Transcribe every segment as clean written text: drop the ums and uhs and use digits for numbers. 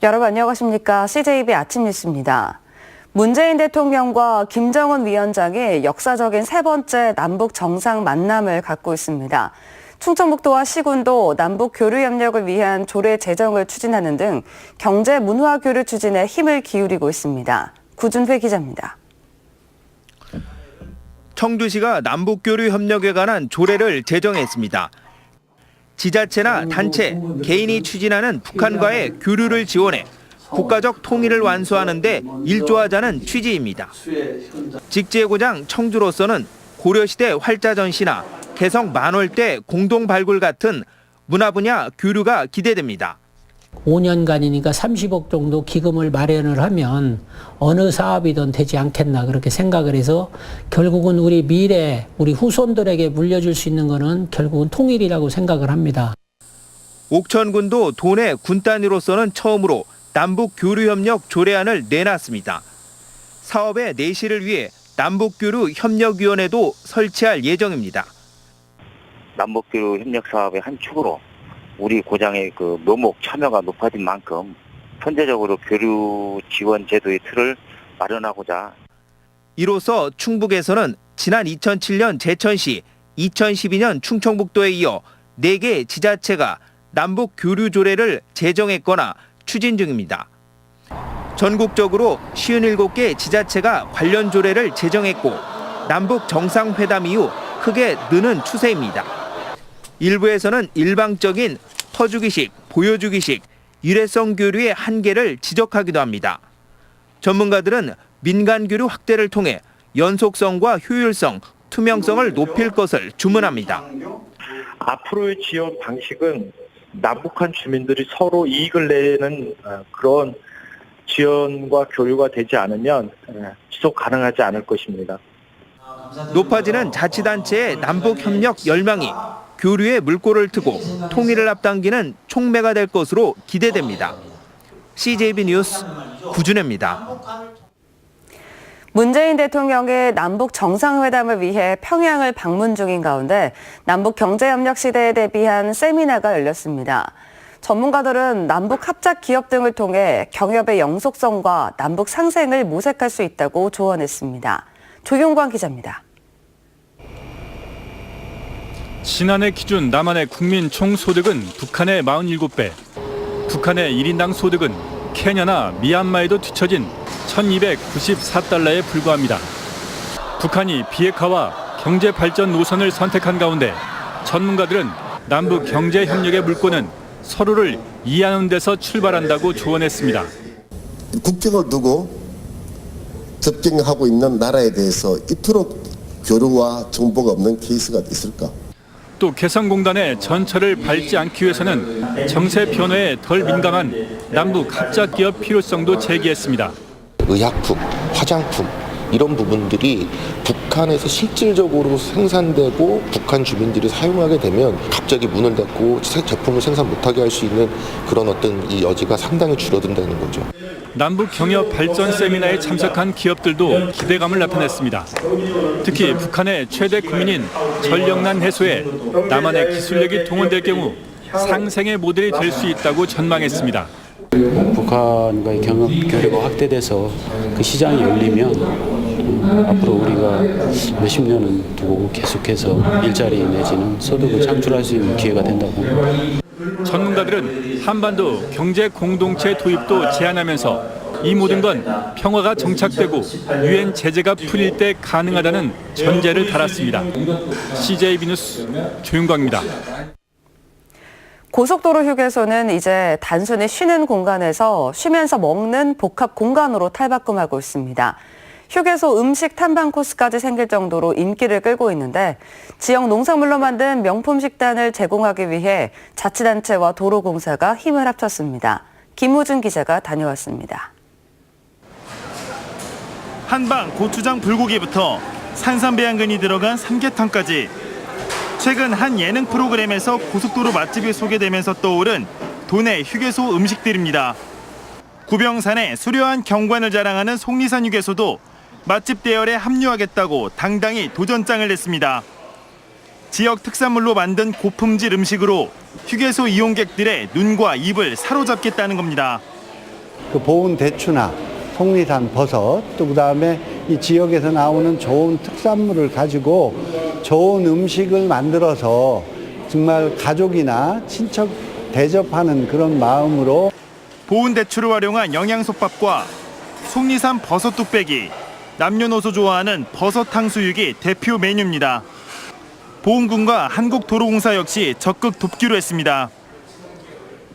여러분 안녕하십니까? CJB 아침 뉴스입니다. 문재인 대통령과 김정은 위원장이 역사적인 세 번째 남북 정상 만남을 갖고 있습니다. 충청북도와 시군도 남북 교류 협력을 위한 조례 제정을 추진하는 등 경제 문화 교류 추진에 힘을 기울이고 있습니다. 구준회 기자입니다. 청주시가 남북 교류 협력에 관한 조례를 제정했습니다. 지자체나 단체, 개인이 추진하는 북한과의 교류를 지원해 국가적 통일을 완수하는 데 일조하자는 취지입니다. 직지의 고장 청주로서는 고려시대 활자전시나 개성 만월대 공동 발굴 같은 문화 분야 교류가 기대됩니다. 5년간이니까 30억 정도 기금을 마련을 하면 어느 사업이든 되지 않겠나 그렇게 생각을 해서 결국은 우리 미래, 우리 후손들에게 물려줄 수 있는 거는 결국은 통일이라고 생각을 합니다. 옥천군도 도내 군 단위로서는 처음으로 남북 교류협력 조례안을 내놨습니다. 사업의 내실을 위해 남북교류협력위원회도 설치할 예정입니다. 남북교류 협력 사업의 한 축으로 우리 고장의 묘목 참여가 높아진 만큼 선제적으로 교류 지원 제도의 틀을 마련하고자. 이로써 충북에서는 지난 2007년 제천시, 2012년 충청북도에 이어 4개 지자체가 남북 교류 조례를 제정했거나 추진 중입니다. 전국적으로 57개 지자체가 관련 조례를 제정했고 남북 정상회담 이후 크게 느는 추세입니다. 일부에서는 일방적인 퍼주기식, 보여주기식, 일회성 교류의 한계를 지적하기도 합니다. 전문가들은 민간 교류 확대를 통해 연속성과 효율성, 투명성을 높일 것을 주문합니다. 앞으로의 지원 방식은 남북한 주민들이 서로 이익을 내는 그런 지원과 교류가 되지 않으면 지속 가능하지 않을 것입니다. 높아지는 자치단체의 남북협력 열망이 교류에 물꼬를 트고 통일을 앞당기는 촉매가 될 것으로 기대됩니다. CJB 뉴스 구준혜입니다. 문재인 대통령의 남북 정상회담을 위해 평양을 방문 중인 가운데 남북 경제협력 시대에 대비한 세미나가 열렸습니다. 전문가들은 남북 합작 기업 등을 통해 경협의 영속성과 남북 상생을 모색할 수 있다고 조언했습니다. 조용광 기자입니다. 지난해 기준 남한의 국민 총소득은 북한의 47배, 북한의 1인당 소득은 케냐나 미얀마에도 뒤처진 1294달러에 불과합니다. 북한이 비핵화와 경제 발전 노선을 선택한 가운데 전문가들은 남북 경제 협력의 물꼬는 서로를 이해하는 데서 출발한다고 조언했습니다. 국경을 두고 접경하고 있는 나라에 대해서 이토록 교류와 정보가 없는 케이스가 있을까? 또 개성공단의 전철을 밟지 않기 위해서는 정세 변화에 덜 민감한 남북 합작 기업 필요성도 제기했습니다. 의약품, 화장품 이런 부분들이 북한에서 실질적으로 생산되고 북한 주민들이 사용하게 되면 갑자기 문을 닫고 제품을 생산 못하게 할 수 있는 그런 어떤 이 여지가 상당히 줄어든다는 거죠. 남북 경협 발전 세미나에 참석한 기업들도 기대감을 나타냈습니다. 특히 북한의 최대 국민인 전력난 해소에 남한의 기술력이 동원될 경우 상생의 모델이 될 수 있다고 전망했습니다. 북한과의 경협 교류가 확대돼서 그 시장이 열리면 앞으로 우리가 몇십 년은 두고 계속해서 일자리 내지는 소득을 창출할 수 있는 기회가 된다고 봅니다. 전문가들은 한반도 경제 공동체 도입도 제안하면서 이 모든 건 평화가 정착되고 유엔 제재가 풀릴 때 가능하다는 전제를 달았습니다. CJB 뉴스 조윤광입니다. 고속도로 휴게소는 이제 단순히 쉬는 공간에서 쉬면서 먹는 복합 공간으로 탈바꿈하고 있습니다. 휴게소 음식 탐방 코스까지 생길 정도로 인기를 끌고 있는데 지역 농산물로 만든 명품 식단을 제공하기 위해 자치단체와 도로공사가 힘을 합쳤습니다. 김우준 기자가 다녀왔습니다. 한방 고추장 불고기부터 산삼배양근이 들어간 삼계탕까지 최근 한 예능 프로그램에서 고속도로 맛집이 소개되면서 떠오른 도내 휴게소 음식들입니다. 구병산의 수려한 경관을 자랑하는 속리산 휴게소도 맛집 대열에 합류하겠다고 당당히 도전장을 냈습니다. 지역 특산물로 만든 고품질 음식으로 휴게소 이용객들의 눈과 입을 사로잡겠다는 겁니다. 그 보온 대추나 속리산 버섯, 또 그다음에 이 지역에서 나오는 좋은 특산물을 가지고 좋은 음식을 만들어서 정말 가족이나 친척 대접하는 그런 마음으로 보온 대추를 활용한 영양솥밥과 속리산 버섯 뚝배기, 남녀노소 좋아하는 버섯 탕수육이 대표 메뉴입니다. 보훈군과 한국도로공사 역시 적극 돕기로 했습니다.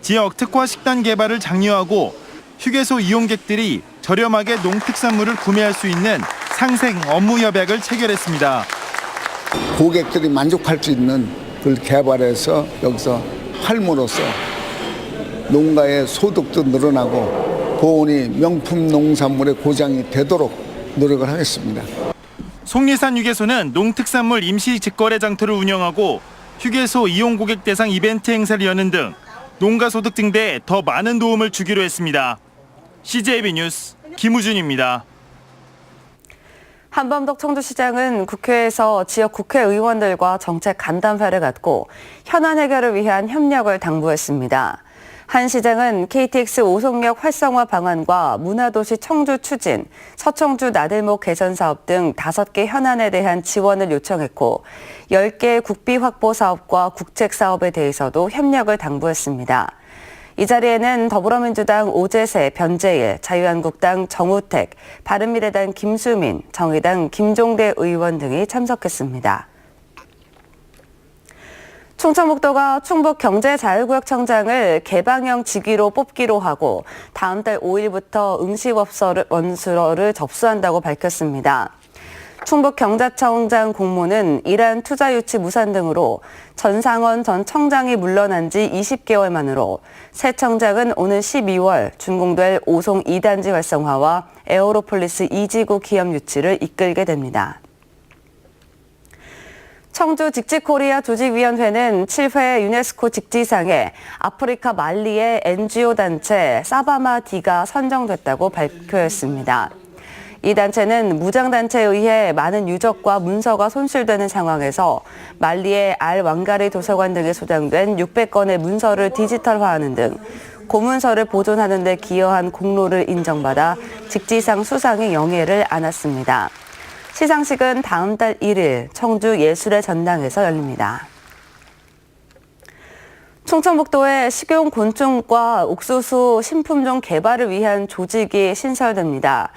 지역 특화 식단 개발을 장려하고 휴게소 이용객들이 저렴하게 농특산물을 구매할 수 있는 상생 업무 협약을 체결했습니다. 고객들이 만족할 수 있는 걸 개발해서 여기서 팔므로써 농가의 소득도 늘어나고 보온이 명품 농산물의 고장이 되도록 노력을 하겠습니다. 속리산 휴게소는 농특산물 임시 직거래 장터를 운영하고 휴게소 이용 고객 대상 이벤트 행사를 여는 등 농가 소득 증대에 더 많은 도움을 주기로 했습니다. CJB 뉴스 김우준입니다. 한범덕 청주시장은 국회에서 지역 국회의원들과 정책 간담회를 갖고 현안 해결을 위한 협력을 당부했습니다. 한 시장은 KTX 오송역 활성화 방안과 문화도시 청주 추진, 서청주 나들목 개선 사업 등 5개 현안에 대한 지원을 요청했고 10개 국비 확보 사업과 국책 사업에 대해서도 협력을 당부했습니다. 이 자리에는 더불어민주당 오재세, 변재일, 자유한국당 정우택, 바른미래당 김수민, 정의당 김종대 의원 등이 참석했습니다. 충청북도가 충북경제자유구역청장을 개방형 직위로 뽑기로 하고 다음 달 5일부터 응시원서를 접수한다고 밝혔습니다. 충북경제청장 공모는 이란 투자 유치 무산 등으로 전상원 전 청장이 물러난 지 20개월 만으로 새 청장은 오는 12월 준공될 오송 2단지 활성화와 에어로폴리스 2지구 기업 유치를 이끌게 됩니다. 청주 직지코리아 조직위원회는 7회 유네스코 직지상에 아프리카 말리의 NGO 단체 사바마디가 선정됐다고 발표했습니다. 이 단체는 무장단체에 의해 많은 유적과 문서가 손실되는 상황에서 말리의 알-왕가리 도서관 등에 소장된 600건의 문서를 디지털화하는 등 고문서를 보존하는 데 기여한 공로를 인정받아 직지상 수상의 영예를 안았습니다. 시상식은 다음 달 1일 청주 예술의 전당에서 열립니다. 충청북도에 식용곤충과 옥수수 신품종 개발을 위한 조직이 신설됩니다.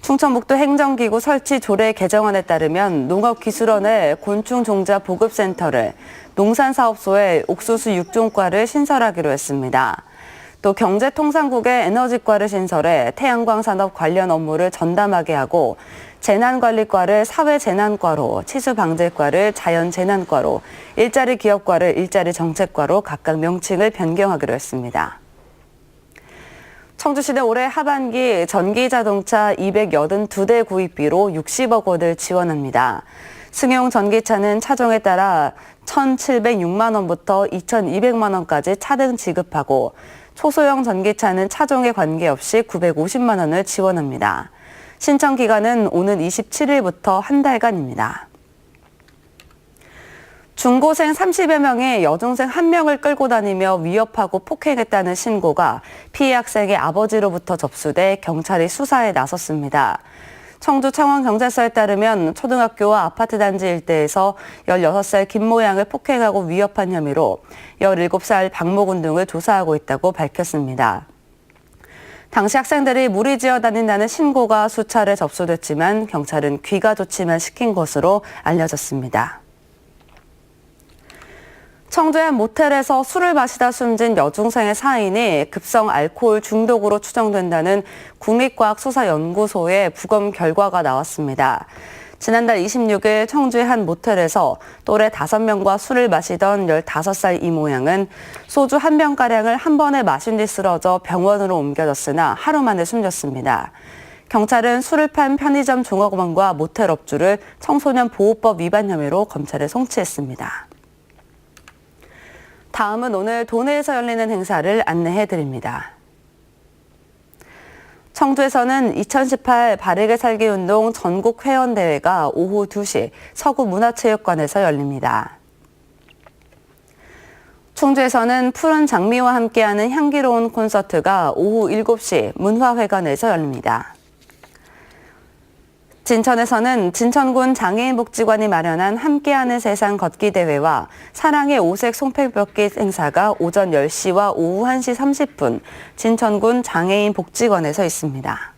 충청북도 행정기구 설치 조례 개정안에 따르면 농업기술원의 곤충종자 보급센터를, 농산사업소에 옥수수 육종과를 신설하기로 했습니다. 또 경제통상국의 에너지과를 신설해 태양광 산업 관련 업무를 전담하게 하고 재난관리과를 사회재난과로, 치수방제과를 자연재난과로, 일자리 기업과를 일자리 정책과로 각각 명칭을 변경하기로 했습니다. 청주시는 올해 하반기 전기자동차 282대 구입비로 60억 원을 지원합니다. 승용 전기차는 차종에 따라 1,706만 원부터 2,200만 원까지 차등 지급하고 초소형 전기차는 차종에 관계없이 950만 원을 지원합니다. 신청 기간은 오는 27일부터 한 달간입니다. 중고생 30여 명이 여중생 1명을 끌고 다니며 위협하고 폭행했다는 신고가 피해 학생의 아버지로부터 접수돼 경찰이 수사에 나섰습니다. 청주 창원경찰서에 따르면 초등학교와 아파트 단지 일대에서 16살 김모양을 폭행하고 위협한 혐의로 17살 박모군 등을 조사하고 있다고 밝혔습니다. 당시 학생들이 무리지어 다닌다는 신고가 수차례 접수됐지만 경찰은 귀가 조치만 시킨 것으로 알려졌습니다. 청주의 한 모텔에서 술을 마시다 숨진 여중생의 사인이 급성 알코올 중독으로 추정된다는 국립과학수사연구소의 부검 결과가 나왔습니다. 지난달 26일 청주의 한 모텔에서 또래 5명과 술을 마시던 15살 이 모양은 소주 1병가량을 한 번에 마신 뒤 쓰러져 병원으로 옮겨졌으나 하루 만에 숨졌습니다. 경찰은 술을 판 편의점 종업원과 모텔 업주를 청소년 보호법 위반 혐의로 검찰에 송치했습니다. 다음은 오늘 도내에서 열리는 행사를 안내해드립니다. 청주에서는 2018 바르게 살기 운동 전국 회원대회가 오후 2시 서구문화체육관에서 열립니다. 청주에서는 푸른 장미와 함께하는 향기로운 콘서트가 오후 7시 문화회관에서 열립니다. 진천에서는 진천군 장애인복지관이 마련한 함께하는 세상 걷기 대회와 사랑의 오색 송편볶이 행사가 오전 10시와 오후 1시 30분 진천군 장애인복지관에서 있습니다.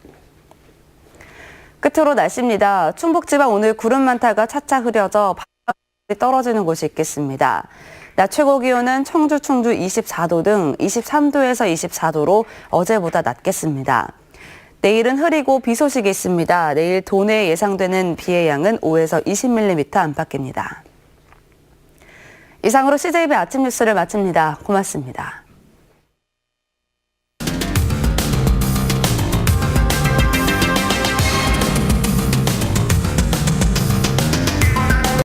끝으로 날씨입니다. 충북지방 오늘 구름 많다가 차차 흐려져 바람이 떨어지는 곳이 있겠습니다. 낮 최고 기온은 청주 24도 등 23도에서 24도로 어제보다 낮겠습니다. 내일은 흐리고 비 소식이 있습니다. 내일 도내에 예상되는 비의 양은 5에서 20mm 안팎입니다. 이상으로 CJB 아침 뉴스를 마칩니다. 고맙습니다.